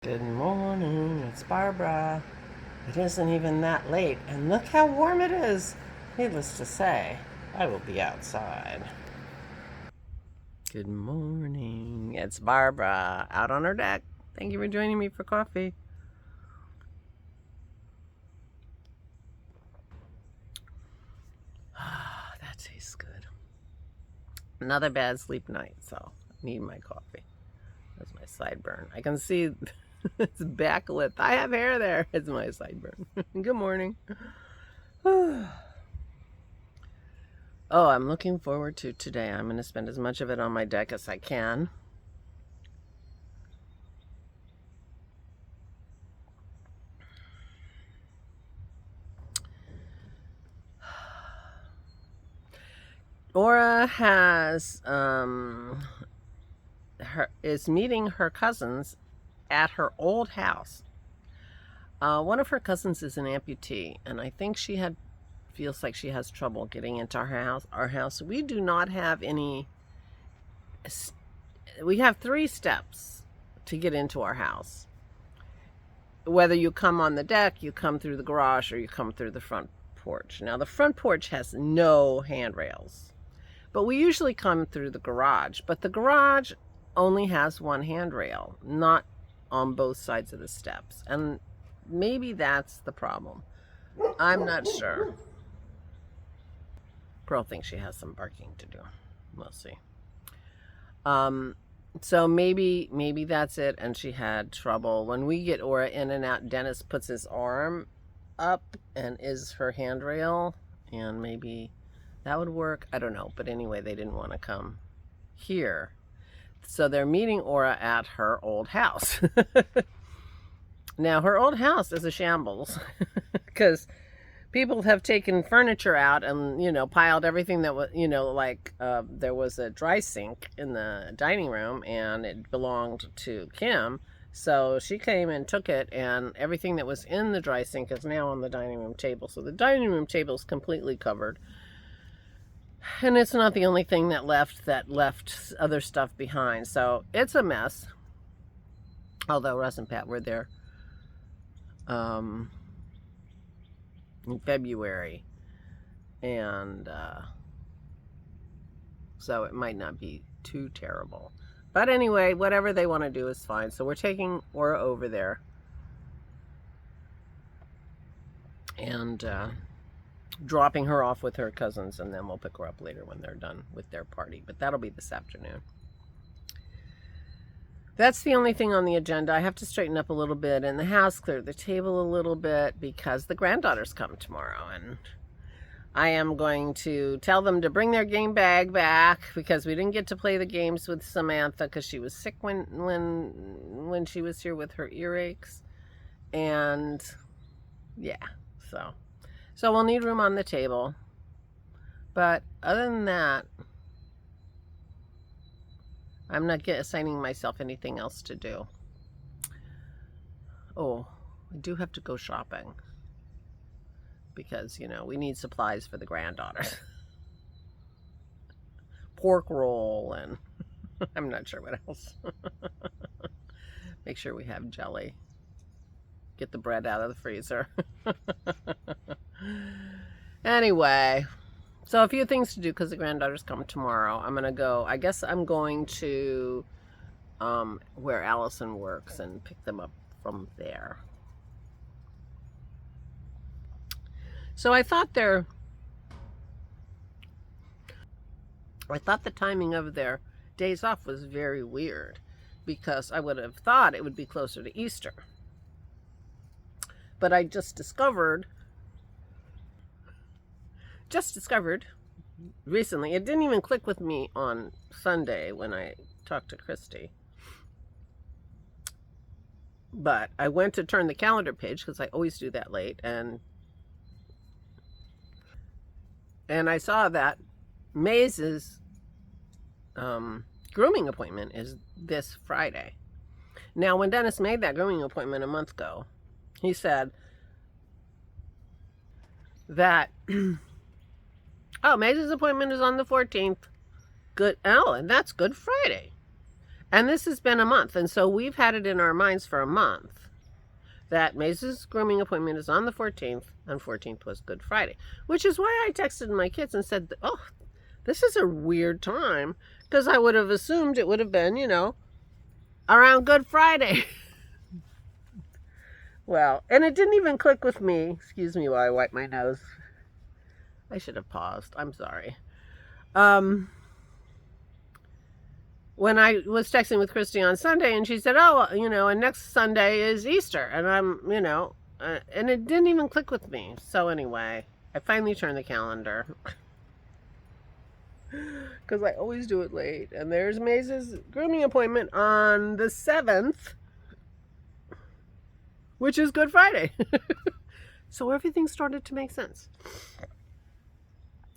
Good morning, it's Barbara. It isn't even that late, and look how warm it is. Needless to say, I will be outside. Good morning, it's Barbara, out on her deck. Thank you for joining me for coffee. That tastes good. Another bad sleep night, so I need my coffee. That's my sideburn. I can see it's backlit. I have hair there. It's my sideburn. Good morning. Oh, I'm looking forward to today. I'm going to spend as much of it on my deck as I can. Aura is meeting her cousins at her old house. One of her cousins is an amputee, and I think feels like she has trouble getting into our house. We do not have any. We have 3 steps to get into our house. Whether you come on the deck, you come through the garage, or you come through the front porch. Now, the front porch has no handrails, but we usually come through the garage. But the garage only has 1 handrail, not on both sides of the steps. And maybe that's the problem. I'm not sure. Pearl thinks she has some barking to do. We'll see. So maybe that's it, and she had trouble. When we get Aura in and out, Dennis puts his arm up and is her handrail, and maybe that would work. I don't know, but anyway, they didn't want to come here. So they're meeting Aura at her old house. Now, her old house is a shambles because people have taken furniture out and, piled everything that was, there was a dry sink in the dining room and it belonged to Kim. So she came and took it, and everything that was in the dry sink is now on the dining room table. So the dining room table is completely covered. And it's not the only thing that left other stuff behind. So it's a mess. Although Russ and Pat were there in February, and so it might not be too terrible, but anyway, whatever they want to do is fine. So we're taking Aura over there and dropping her off with her cousins, and then we'll pick her up later when they're done with their party, but that'll be this afternoon. That's the only thing on the agenda. I have to straighten up a little bit in the house, clear the table a little bit, because the granddaughters come tomorrow, and I am going to tell them to bring their game bag back, because we didn't get to play the games with Samantha because she was sick when she was here with her earaches, and yeah, so we'll need room on the table, but other than that, I'm not assigning myself anything else to do. Oh, I do have to go shopping because, we need supplies for the granddaughters. Pork roll and I'm not sure what else. Make sure we have jelly. Get the bread out of the freezer. Anyway. So a few things to do because the granddaughters come tomorrow. I'm going to go, I guess I'm going to where Allison works and pick them up from there. So I thought the timing of their days off was very weird, because I would have thought it would be closer to Easter. But I just discovered recently, it didn't even click with me on Sunday when I talked to Christy, but I went to turn the calendar page because I always do that late, and I saw that Maze's grooming appointment is this Friday. Now, when Dennis made that grooming appointment a month ago, he said that oh, Maze's appointment is on the 14th. Good. Oh, and that's Good Friday. And this has been a month. And so we've had it in our minds for a month that Maze's grooming appointment is on the 14th, and 14th was Good Friday, which is why I texted my kids and said, oh, this is a weird time, because I would have assumed it would have been, you know, around Good Friday. Well, and it didn't even click with me. Excuse me while I wipe my nose. I should have paused. I'm sorry. When I was texting with Christy on Sunday, and she said, oh, you know, and next Sunday is Easter. And I'm, you know, and it didn't even click with me. So anyway, I finally turned the calendar. Because I always do it late. And there's Maze's grooming appointment on the 7th, which is Good Friday. So everything started to make sense.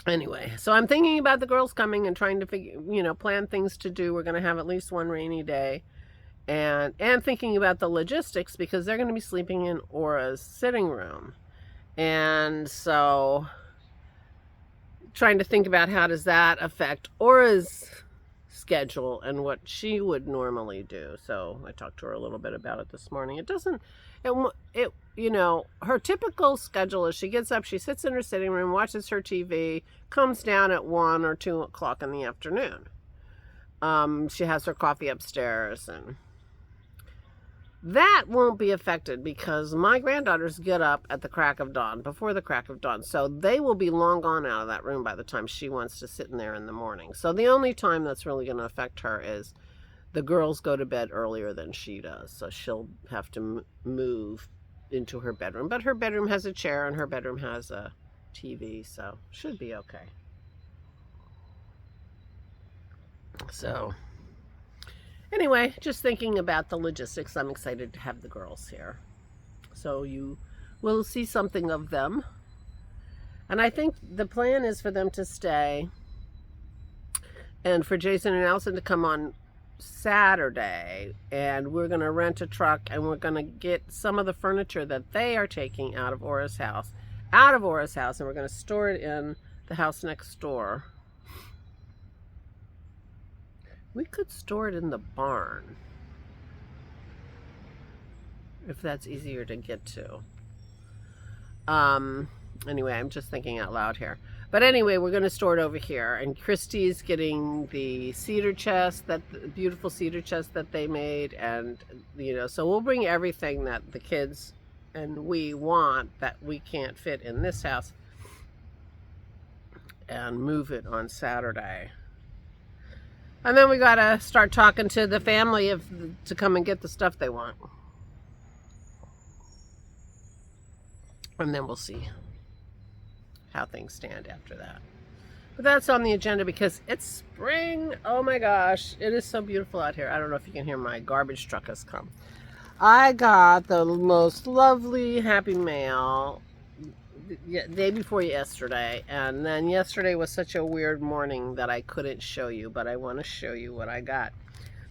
Anyway, so I'm thinking about the girls coming and trying to figure, you know, plan things to do. We're going to have at least one rainy day. And thinking about the logistics, because they're going to be sleeping in Aura's sitting room. And so trying to think about how does that affect Aura's schedule and what she would normally do. So I talked to her a little bit about it this morning. It doesn't, it you know, her typical schedule is she gets up, she sits in her sitting room, watches her TV, comes down at 1 or 2 o'clock in the afternoon. She has her coffee upstairs, and that won't be affected because my granddaughters get up at the crack of dawn, before the crack of dawn. So they will be long gone out of that room by the time she wants to sit in there in the morning. So the only time that's really going to affect her is the girls go to bed earlier than she does. So she'll have to move into her bedroom. But her bedroom has a chair and her bedroom has a TV, so should be okay. So anyway, just thinking about the logistics. I'm excited to have the girls here. So you will see something of them. And I think the plan is for them to stay and for Jason and Allison to come on Saturday, and we're going to rent a truck and we're going to get some of the furniture that they are taking out of Aura's house, and we're going to store it in the house next door. We could store it in the barn if that's easier to get to. Anyway, I'm just thinking out loud here. But anyway, we're going to store it over here. And Christy's getting the cedar chest, the beautiful cedar chest that they made. And, you know, so we'll bring everything that the kids and we want that we can't fit in this house and move it on Saturday. And then we got to start talking to the family to come and get the stuff they want. And then we'll see how things stand after that. But that's on the agenda because it's spring. Oh my gosh, it is so beautiful out here. I don't know if you can hear, my garbage truck has come. I got the most lovely happy mail day before yesterday, and then yesterday was such a weird morning that I couldn't show you, but I want to show you what I got.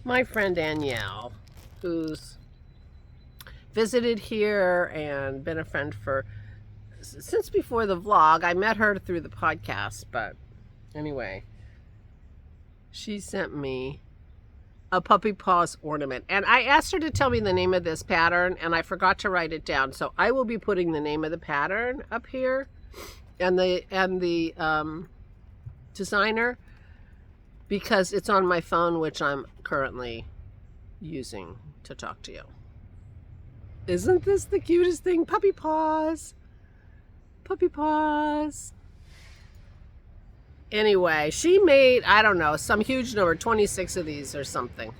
My friend Danielle, who's visited here and been a friend since before the vlog. I met her through the podcast, but anyway, she sent me a puppy paws ornament, and I asked her to tell me the name of this pattern, and I forgot to write it down. So I will be putting the name of the pattern up here, and the designer, because it's on my phone, which I'm currently using to talk to you. Isn't this the cutest thing? Puppy paws. Puppy paws. Anyway, she made, I don't know, some huge number, 26 of these or something.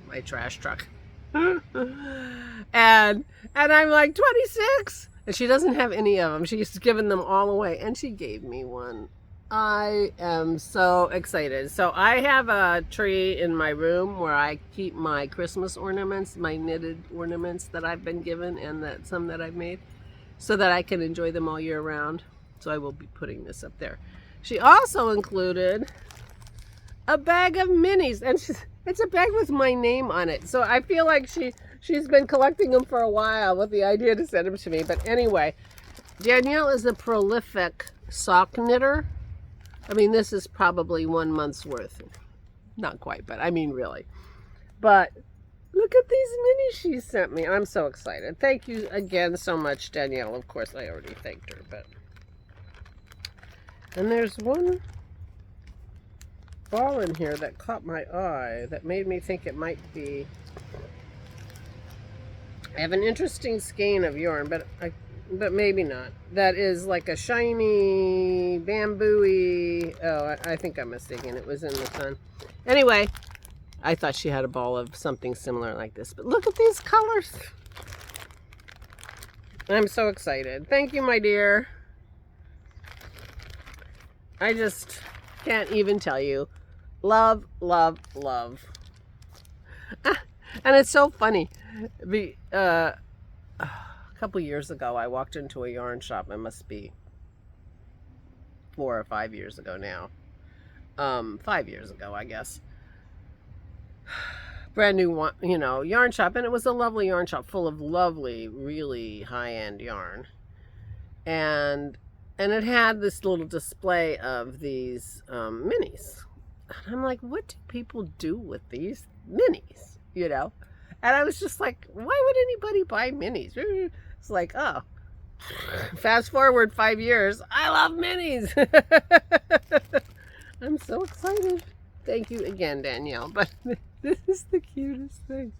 My trash truck. and I'm like, 26? And she doesn't have any of them. She's given them all away. And she gave me one. I am so excited. So I have a tree in my room where I keep my Christmas ornaments, my knitted ornaments that I've been given, and some that I've made, so that I can enjoy them all year round. So I will be putting this up there. She also included a bag of minis, and it's a bag with my name on it. So I feel like she's been collecting them for a while with the idea to send them to me. But anyway, Danielle is a prolific sock knitter. I mean, this is probably 1 month's worth. Not quite, but I mean really. But look at these minis she sent me. I'm so excited. Thank you again so much, Danielle. Of course, I already thanked her, but... And there's one ball in here that caught my eye that made me think it might be... I have an interesting skein of yarn, but maybe not. That is like a shiny, bamboo-y... Oh, I think I'm mistaken. It was in the sun. Anyway, I thought she had a ball of something similar like this. But look at these colors. I'm so excited. Thank you, my dear. I just can't even tell you. Love, love, love. And it's so funny. A couple years ago, I walked into a yarn shop. It must be 4 or 5 years ago now. 5 years ago, I guess. Brand new one, you know, yarn shop. And it was a lovely yarn shop full of lovely, really high-end yarn. And it had this little display of these minis. And I'm like, what do people do with these minis? You know? And I was just like, why would anybody buy minis? It's like, oh, fast forward 5 years, I love minis. I'm so excited. Thank you again, Danielle. But this is the cutest thing.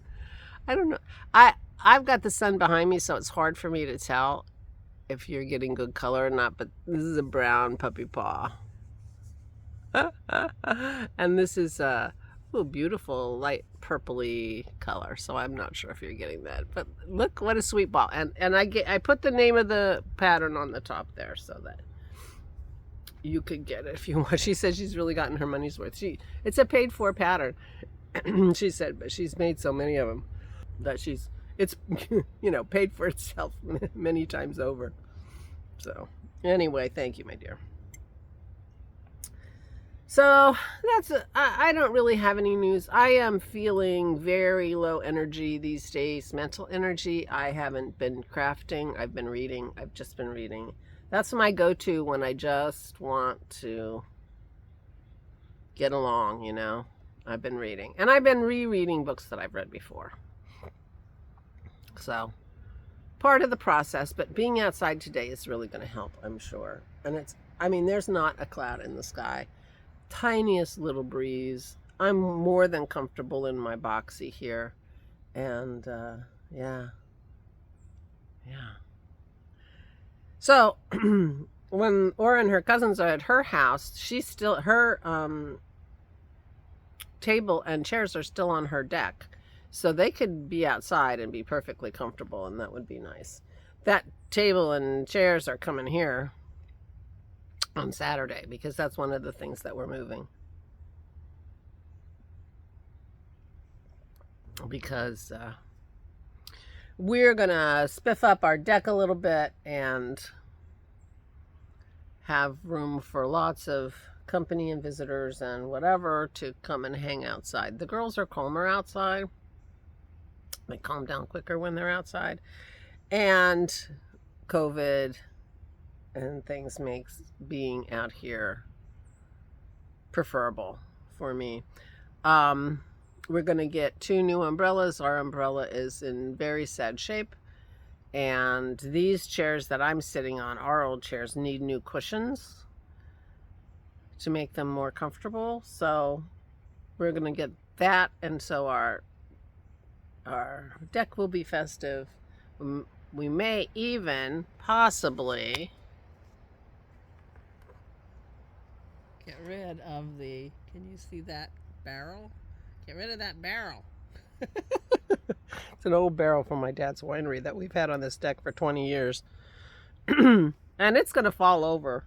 I don't know. I've got the sun behind me, so it's hard for me to tell if you're getting good color or not, but this is a brown puppy paw. And this is a beautiful light purpley color, so I'm not sure if you're getting that, but look what a sweet ball. And I put the name of the pattern on the top there so that you could get it if you want. She said she's really gotten her money's worth. It's a paid for pattern. She said, but she's made so many of them that it's you know, paid for itself many times over. So anyway, thank you, my dear. So I don't really have any news. I am feeling very low energy these days, mental energy. I haven't been crafting. I've been reading. I've just been reading. That's my go-to when I just want to get along, you know. I've been reading. And I've been rereading books that I've read before. So, part of the process, but being outside today is really going to help, I'm sure. And I mean, there's not a cloud in the sky. Tiniest little breeze. I'm more than comfortable in my boxy here. And, yeah. So, when Aura and her cousins are at her house, her table and chairs are still on her deck. So they could be outside and be perfectly comfortable, and that would be nice. That table and chairs are coming here on Saturday because that's one of the things that we're moving. Because we're going to spiff up our deck a little bit and have room for lots of company and visitors and whatever to come and hang outside. The girls are calmer outside. They calm down quicker when they're outside. And COVID and things makes being out here preferable for me. We're going to get 2 new umbrellas. Our umbrella is in very sad shape. And these chairs that I'm sitting on, our old chairs, need new cushions to make them more comfortable. So we're going to get that. And so our deck will be festive. We may even possibly get rid of the, can you see that barrel? Get rid of that barrel. It's an old barrel from my dad's winery that we've had on this deck for 20 years. And it's going to fall over.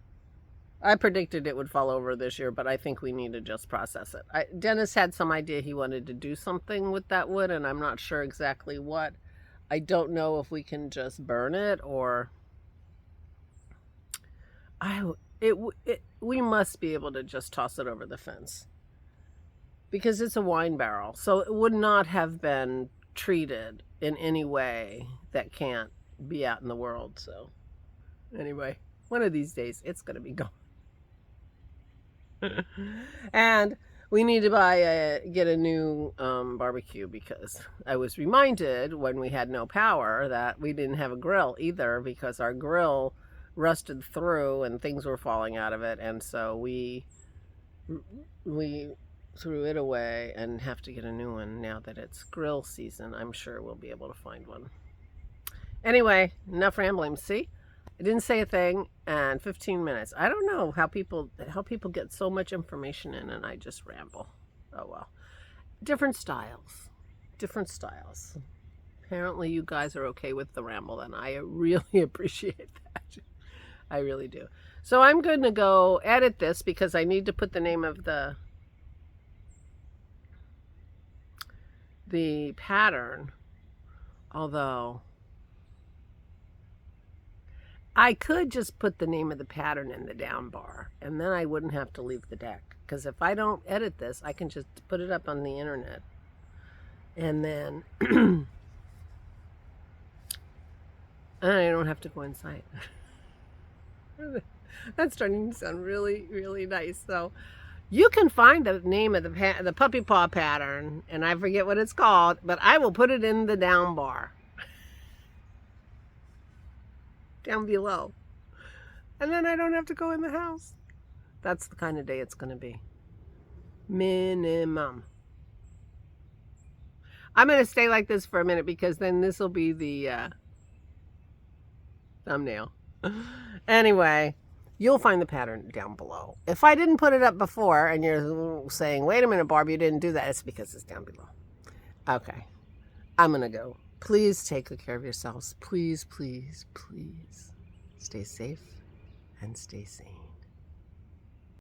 I predicted it would fall over this year, but I think we need to just process it. Dennis had some idea he wanted to do something with that wood, and I'm not sure exactly what. I don't know if we can just burn it or... we must be able to just toss it over the fence. Because it's a wine barrel, so it would not have been treated in any way that can't be out in the world. So anyway, one of these days it's going to be gone. And We need to get a new barbecue, because I was reminded when we had no power that we didn't have a grill either, because our grill rusted through and things were falling out of it, and so we threw it away and have to get a new one now that it's grill season. I'm sure we'll be able to find one. Anyway, enough rambling. See? I didn't say a thing, and 15 minutes. I don't know how people get so much information in, and I just ramble. Oh well. Different styles. Different styles. Apparently you guys are okay with the ramble, and I really appreciate that. I really do. So I'm going to go edit this because I need to put the name of the pattern. Although I could just put the name of the pattern in the down bar, and then I wouldn't have to leave the deck. Because if I don't edit this, I can just put it up on the internet. And then I don't have to go inside. That's starting to sound really, really nice. So you can find the name of the puppy paw pattern, and I forget what it's called, but I will put it in the down bar. Down below. And then I don't have to go in the house. That's the kind of day it's going to be. Minimum. I'm going to stay like this for a minute, because then this will be the thumbnail. Anyway, you'll find the pattern down below. If I didn't put it up before and you're saying, wait a minute, Barb, you didn't do that, it's because it's down below. Okay. I'm going to go. Please take good care of yourselves. Please, please, please stay safe and stay sane.